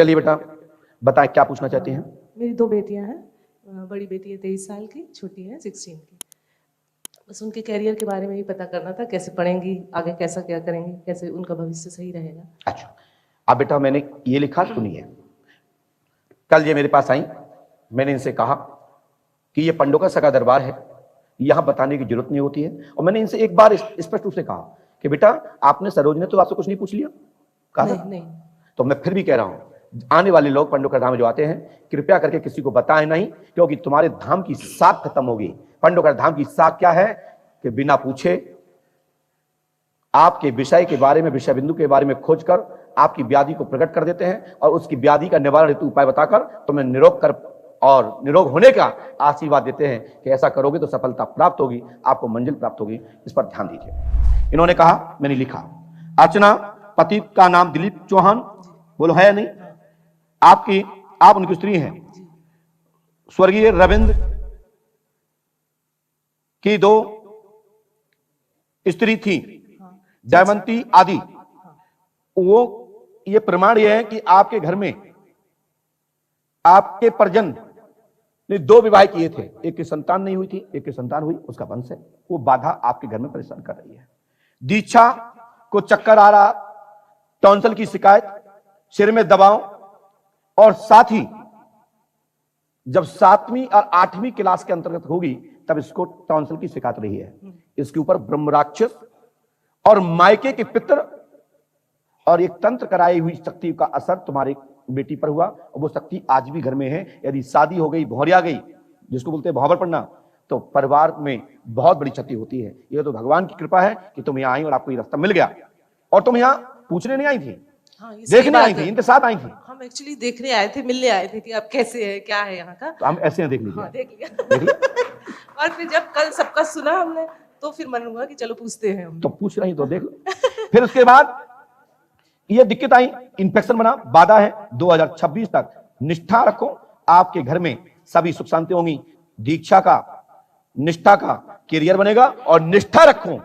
चलिए बेटा बताएं क्या पूछना चाहती हैं। मेरी 2 बेटियां हैं, बड़ी बेटी है 23 साल की, छोटी है 16 की। बस उनके कैरियर के बारे में ही पता करना था, कैसे पढ़ेंगी, आगे कैसा क्या करेंगी, कैसे उनका भविष्य सही रहेगा। अच्छा अब बेटा मैंने ये लिखा, सुनिए। कल ये मेरे पास आई, मैंने इनसे कहा कि ये पंडों का सगा दरबार है, यहां बताने की जरूरत नहीं होती है। और मैंने इनसे एक बार स्पष्ट रूप से कहा कि बेटा आपने सरोज ने तो आपसे कुछ नहीं पूछ लिया, कहा नहीं। तो मैं फिर भी कह रहा हूं, आने वाले लोग पंडों का धाम जो आते हैं कृपया करके किसी को बताएं नहीं, क्योंकि तुम्हारे धाम की साख खत्म होगी। पंडों का धाम की साख क्या है कि बिना पूछे आपके विषय के बारे में, विषय बिंदु के बारे में खोजकर आपकी व्याधि को प्रकट कर देते हैं और उसकी व्याधि का निवारण हेतु उपाय बताकर तुम्हें निरोग कर और निरोग होने का आशीर्वाद देते हैं कि ऐसा करोगे तो सफलता प्राप्त होगी, आपको मंजिल प्राप्त होगी। इस पर ध्यान दीजिए। इन्होंने कहा, मैंने लिखा, अर्चना पति का नाम दिलीप चौहान, बोलो है या नहीं? आप उनकी स्त्री हैं। स्वर्गीय रविंद्र की 2 स्त्री थी, जयवंती आदि। वो ये प्रमाण ये है कि आपके घर में आपके परिजन ने 2 विवाह किए थे, एक की संतान नहीं हुई थी, एक की संतान हुई, उसका वंश है। वो बाधा आपके घर में परेशान कर रही है। दीक्षा को चक्कर आ रहा, टॉन्सिल की शिकायत, सिर में दबाव, और साथ ही जब 7वीं और 8वीं क्लास के अंतर्गत होगी तब इसको टॉन्सिल की शिकायत रही है। इसके ऊपर ब्रह्म राक्षस और मायके के पितर और एक तंत्र कराई हुई शक्ति का असर तुम्हारी बेटी पर हुआ, और वो शक्ति आज भी घर में है। यदि शादी हो गई, भौरिया गई, जिसको बोलते हैं भौवर पड़ना, तो परिवार में बहुत बड़ी क्षति होती है। ये तो भगवान की कृपा है कि तुम यहाँ आई और आपको ये रास्ता मिल गया। और तुम यहाँ पूछने नहीं आई थी, देखने आई थी, इनके साथ आई थी। हम एक्चुअली देखने आए थे, मिलने आए थे कि आप कैसे है, क्या है यहाँ का। तो हम ऐसे हैं, देख लीजिए। हाँ, देख लिया। और फिर जब कल सबका सुना हमने तो फिर मन हुआ कि चलो पूछते हैं हम। तो पूछ रही तो देख लो। फिर उसके बाद ये दिक्कत आई, इन्फेक्शन बना, बाधा है। 2026 तक निष्ठा रखो, आपके घर में सभी सुख शांति होंगी। दीक्षा का, निष्ठा का कैरियर बनेगा, और निष्ठा रखो,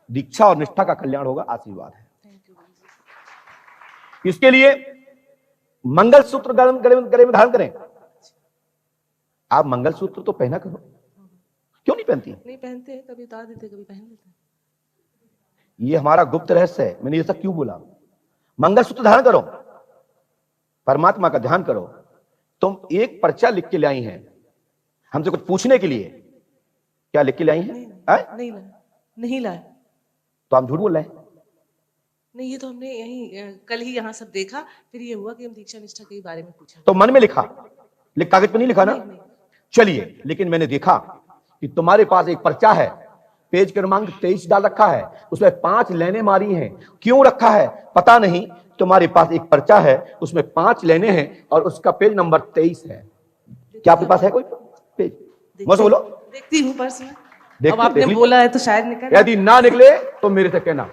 दीक्षा और निष्ठा का कल्याण होगा, आशीर्वाद है। इसके लिए मंगलसूत्र गले में धारण करें। आप मंगलसूत्र तो पहना करो, क्यों नहीं पहनती? नहीं पहनते, कभी उतार देते, कभी पहन लेते। ये हमारा गुप्त रहस्य है। मैंने ये सब क्यों बोला? मंगलसूत्र धारण करो, परमात्मा का ध्यान करो। तुम एक पर्चा लिख के ले आई हैं हमसे कुछ पूछने के लिए, क्या लिख के ले आई हैं? नहीं लाए। तो हम झूठ बोल रहे हैं? नहीं, ये तो हमने यही कल ही यहाँ सब देखा, फिर ये हुआ कि हम दीक्षा निष्ठा के बारे में पूछा। तो मन में लिखा, कागज पे नहीं लिखा ना? चलिए, लेकिन मैंने देखा कि तुम्हारे पास एक पर्चा है, पेज क्रमांक 23 डाल रखा है, उसमें 5 लाइनें मारी हैं। क्यों रखा है पता नहीं, तुम्हारे पास एक पर्चा है, उसमें 5 लाइनें हैं और उसका पेज नंबर 23 है। क्या आपके पास है कोई पेज? मुझसे बोलो। देखती हूँ पर्स में। अब आपने बोला है तो शायद निकले। यदि ना निकले तो मेरे से कहना।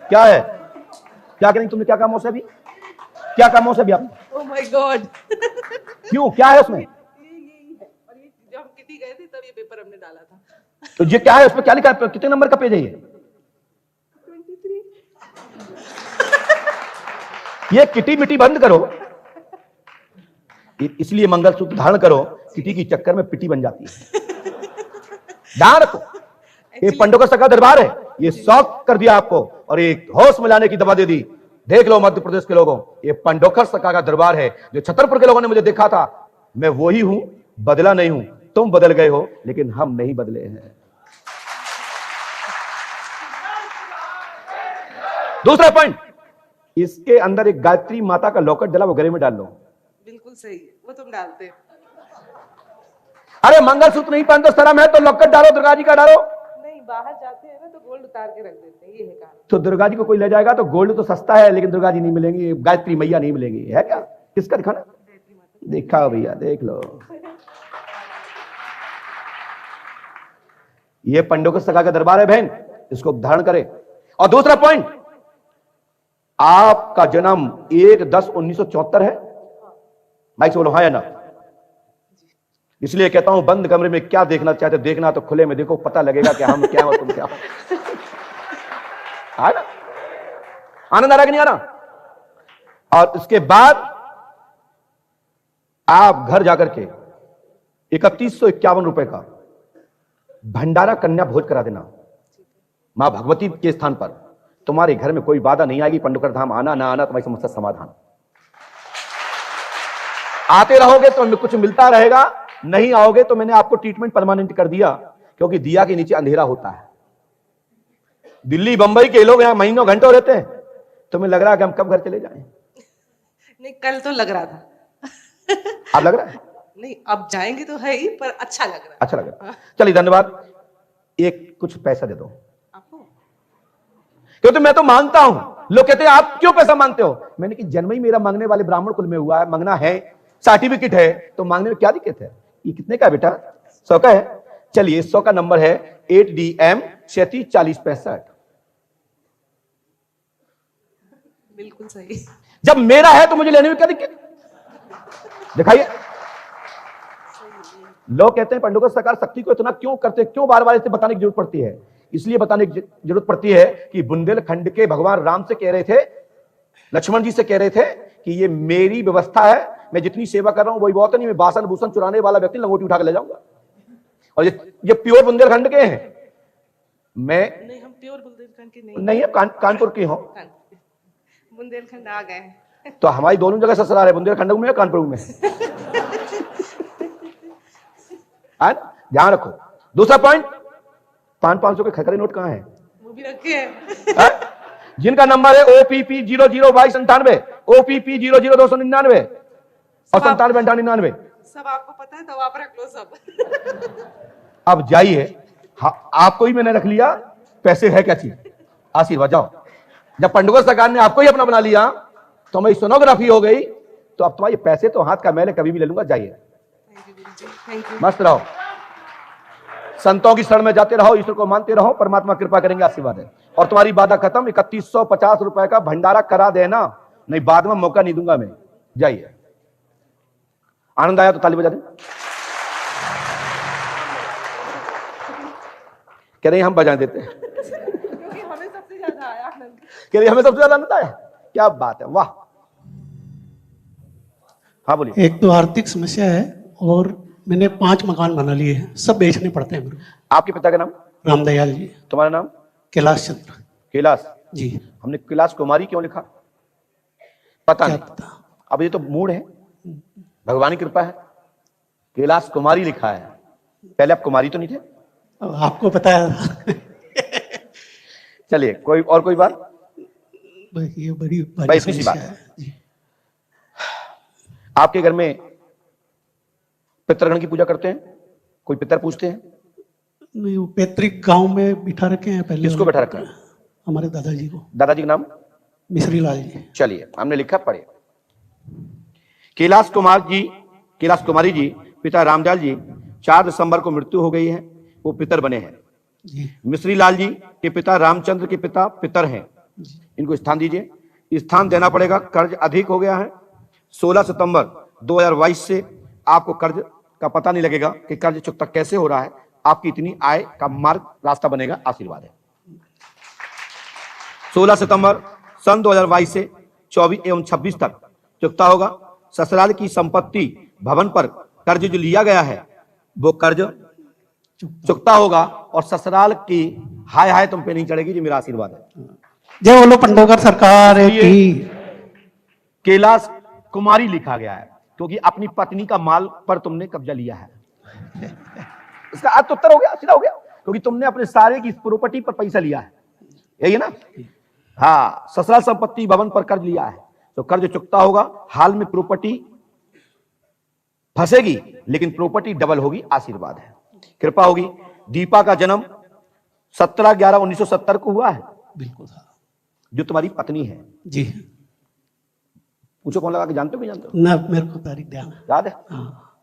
क्या है? क्या करेंगे तुमने? क्या काम हो अभी? क्या काम हो अभी आपने? Oh my God. क्यों, क्या है उसमें? यही है। और ये जब हम किटी गए थे तब ये पेपर हमने डाला था। तो ये क्या है, उसमें क्या लिखा है? कितने नंबर का पेज है ये? 23। ये किटी मिटी बंद करो, इसलिए मंगलसूत्र धारण करो, किटी की चक्कर में पिटी बन जाती है। ध्यान रखो, ये पंडों का सगा दरबार है। ये शौक कर दिया आपको और एक होश में लाने की दवा दे दी। देख लो मध्य प्रदेश के लोगों, ये पंडोकर सका का दरबार है। जो छतरपुर के लोगों ने मुझे देखा था, मैं वही हूं, बदला नहीं हूं। तुम बदल गए हो लेकिन हम नहीं बदले हैं। दूसरा पॉइंट, इसके अंदर एक गायत्री माता का लॉकेट डला, वो गले में डाल लो। बिल्कुल सही है, वो तुम डालते। अरे मंगलसूत्र नहीं पहनते शर्म है तो लॉकेट डालो, दुर्गा जी का डालो। नहीं, बाहर जाते हैं ना तो गोल्ड उतार के रख देते हैं, ये है कारण। तो दुर्गा जी को कोई ले जाएगा तो गोल्ड तो सस्ता है, लेकिन दुर्गा जी नहीं मिलेंगी, गायत्री मैया नहीं मिलेंगी। है क्या? किसका दिखाना? देखा भैया, देख लो। ये पंडों के सगा का दरबार है बहन, इसको धारण करें। और दूसरा पॉइंट, आपका जन्म 1/10/1974 है। भाई बोलो हाँ या ना? इसलिए कहता हूं बंद कमरे में क्या देखना चाहते, देखना तो खुले में देखो, पता लगेगा कि हम क्या हो तुम क्या हो। आ ना? आनंद आ रहा कि नहीं आ रहा? और इसके बाद आप घर जाकर के 3151 रुपए का भंडारा कन्या भोज करा देना मां भगवती के स्थान पर। तुम्हारे घर में कोई बाधा नहीं आएगी। पंडोकर धाम आना ना आना तुम्हारी समस्या समाधान। आते रहोगे तो कुछ मिलता रहेगा, नहीं आओगे तो मैंने आपको ट्रीटमेंट परमानेंट कर दिया, क्योंकि दिया के नीचे अंधेरा होता है। दिल्ली बंबई के लोग यहां महीनों घंटों रहते हैं, तुम्हें लग रहा है कि हम कब घर चले जाएं? नहीं, कल तो लग रहा था। अब लग रहा है? नहीं, अब जाएंगे तो है ही, पर अच्छा लग रहा है। अच्छा लग रहा है। चलिए धन्यवाद। एक कुछ पैसा दे दो आपको। क्योंकि मैं तो मांगता हूं। लोग कहते हैं आप क्यों पैसा मांगते हो? मैंने कि जन्म ही मेरा मांगने वाले ब्राह्मण कुल में हुआ है, मांगना है, सर्टिफिकेट है, तो मांगने में क्या दिक्कत है? ये कितने का है बेटा? 100 का है। चलिए 100 का नंबर है 8DM 374065। बिल्कुल सही। जब मेरा है तो मुझे लेने में क्या दिक्कत? दिखाइए। लोग कहते हैं पंडोकर सरकार शक्ति को इतना क्यों करते, क्यों बार बार इसे बताने की जरूरत पड़ती है? इसलिए बताने की जरूरत पड़ती है कि बुंदेलखंड के भगवान राम से कह रहे थे, लक्ष्मण जी से कह रहे थे कि ये मेरी व्यवस्था है, मैं जितनी सेवा कर रहा हूं वही बहुत नहीं, मैं बासन भूषण चुराने वाला व्यक्ति लंगोटी उठा के ले जाऊंगा। और ये प्योर बुंदेलखंड के हैं। मैं नहीं, हम प्योर बुंदेलखंड के नहीं है, कानपुर की हूं। बुंदेलखंड आ गए तो हमारी दोनों जगह ससुराल है, बुंदेलखंड में या कानपुर में। ध्यान रखो। दूसरा पॉइंट, 500 के खकरे नोट कहां है? वो भी रखे हैं। जिनका नंबर है OPP 002298, OPP 00299 और 9798। सब आपको पता है तो आप रख लो सब। अब जाइए। आपको ही मैंने रख लिया, पैसे है क्या चीज? आशीर्वाद। जाओ। जब पंडोकर सरकार ने आपको ही अपना बना लिया तो मेरी सोनोग्राफी हो गई, तो अब तुम्हारे पैसे तो हाथ का मैल कभी भी ले लूंगा। जाइए, मस्त रहो, संतों की शरण में जाते रहो, ईश्वर को मानते रहो, परमात्मा कृपा करेंगे, आशीर्वाद है। और तुम्हारी बाधा खत्म। 3150 रुपए का भंडारा करा देना, नहीं बाद में मौका नहीं दूंगा मैं। जाइए। आनंद आया तो ताली बजा दें। कह रहे हम बजा देते हैं, हमें सबसे ज्यादा आया आनंद। कह रही हमें सबसे ज्यादा आनंद आया। क्या बात है, वाह। हाँ बोलिए। एक तो आर्थिक समस्या है और मैंने 5 मकान बना लिए हैं, सब बेचने पड़ते हैं मेरे को। आपके पिता का नाम? रामदयाल जी। तुम्हारा नाम? कैलाश चंद्र कैलाश जी। हमने कैलाश कुमारी क्यों लिखा पता क्या नहीं। पता। अब ये तो मूड है, भगवान की कृपा है, कैलाश कुमारी लिखा है। पहले आप कुमारी तो नहीं थे? अब आपको पता है। चलिए, कोई बात? ये बड़ी भाई इतनी सी बात समस्या है जी। आपके घर में पितृगण की पूजा करते हैं? कोई पितर पूछते हैं? नहीं, वो पैतृक गांव में बिठा रखे हैं पहले। किसको बैठा रखा है? हमारे दादाजी को। दादाजी का नाम? मिश्री लाल जी। चलिए, हमने लिखा, पढ़े। कैलाश कुमारी जी पिता रामदयाल जी 4 दिसंबर को मृत्यु हो गई है, वो पितर बने हैं जी। मिश्री लाल जी के पिता रामचंद्र के पिता पितर हैं, इनको स्थान दीजिए। स्थान देना पड़ेगा, कर्ज अधिक हो गया है। 16 सितंबर 2022 से आपको कर्ज का पता नहीं लगेगा कि कर्ज चुकता कैसे हो रहा है, आपकी इतनी आय का मार्ग रास्ता बनेगा, आशीर्वाद है। 16 सितंबर सन 2022 से 24 एवं 26 तक चुकता होगा। ससुराल की संपत्ति भवन पर कर्ज जो लिया गया है वो कर्ज चुकता होगा, और ससुराल की हाय हाय तुम पे नहीं चढ़ेगी, जो मेरा आशीर्वाद है। जय बोलो पंडोकर सरकार की। कैलाश कुमारी लिखा गया है क्योंकि अपनी पत्नी का माल पर तुमने कब्जा लिया है। इसका अर्थ उत्तर हो गया, सीधा हो गया, क्योंकि तुमने अपने सारे की प्रॉपर्टी पर पैसा लिया है, यही है ना? हाँ, ससुराल संपत्ति भवन पर कर्ज लिया है तो कर्ज चुकता होगा। हाल में प्रॉपर्टी फंसेगी लेकिन प्रॉपर्टी डबल होगी, आशीर्वाद है, कृपा होगी। दीपा का जन्म 17/11/1970 को हुआ है, बिल्कुल जो तुम्हारी पत्नी है। जी। पूछो कौन लगा के जानते हो कि जानते हो? ना, मेरे को तारीख ध्यान है। याद है? हाँ।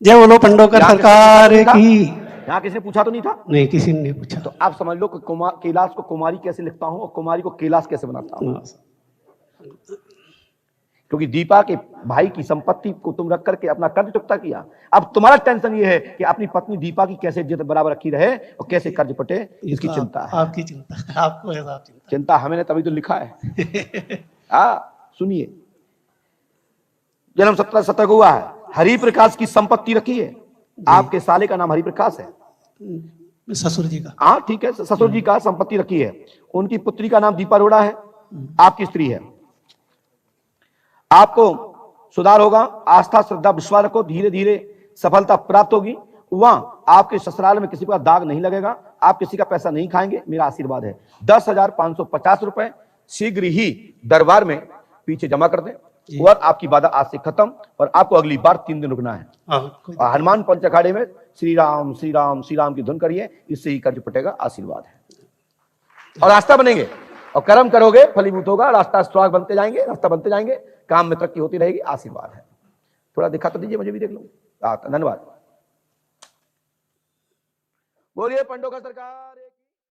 जय बोलो पंडोकर सरकार की। यहाँ किसी ने पूछा तो नहीं था? नहीं, किसी ने नहीं पूछा। तो आप समझ लो कि कैलाश को कुमारी कैसे लिखता हूं और कुमारी को कैलाश कैसे बनाता हूं। क्योंकि दीपा के भाई की संपत्ति को तुम रख करके अपना कर्ज चुकता किया। अब तुम्हारा टेंशन ये है कि अपनी पत्नी दीपा की कैसे इज्जत बराबर रखी रहे और कैसे कर्ज पटे, इसकी तो चिंता है। आपकी चिंता है, आपको ऐसा आप चिंता चिंता हमें तभी तो लिखा है। सुनिए, जन्म 17 को हुआ है, हरिप्रकाश की संपत्ति रखी है। आपके साले का नाम हरिप्रकाश है। ससुर जी का। हाँ ठीक है, ससुर जी का संपत्ति रखी है। उनकी पुत्री का नाम दीपा अरोड़ा है, आपकी स्त्री है। आपको सुधार होगा, आस्था श्रद्धा विश्वास रखो, धीरे धीरे सफलता प्राप्त होगी। वहां आपके ससुराल में किसी का दाग नहीं लगेगा, आप किसी का पैसा नहीं खाएंगे, मेरा आशीर्वाद है। 10,550 रुपए शीघ्र ही दरबार में पीछे जमा कर दें और आपकी बाधा आज से खत्म। और आपको अगली बार 3 दिन रुकना है। और हनुमान पंच अखाड़े में श्री राम श्री राम श्री राम की धुन करिए, इससे ही कर्ज पटेगा। आशीर्वाद है। और रास्ता बनेंगे और कर्म करोगे, फलीभूत होगा। रास्ता सुराग बनते जाएंगे, रास्ता बनते जाएंगे, काम में तरक्की होती रहेगी। आशीर्वाद है। थोड़ा दिखा तो दीजिए, मुझे भी देख लो। धन्यवाद। बोलिए पंडों का सरकार।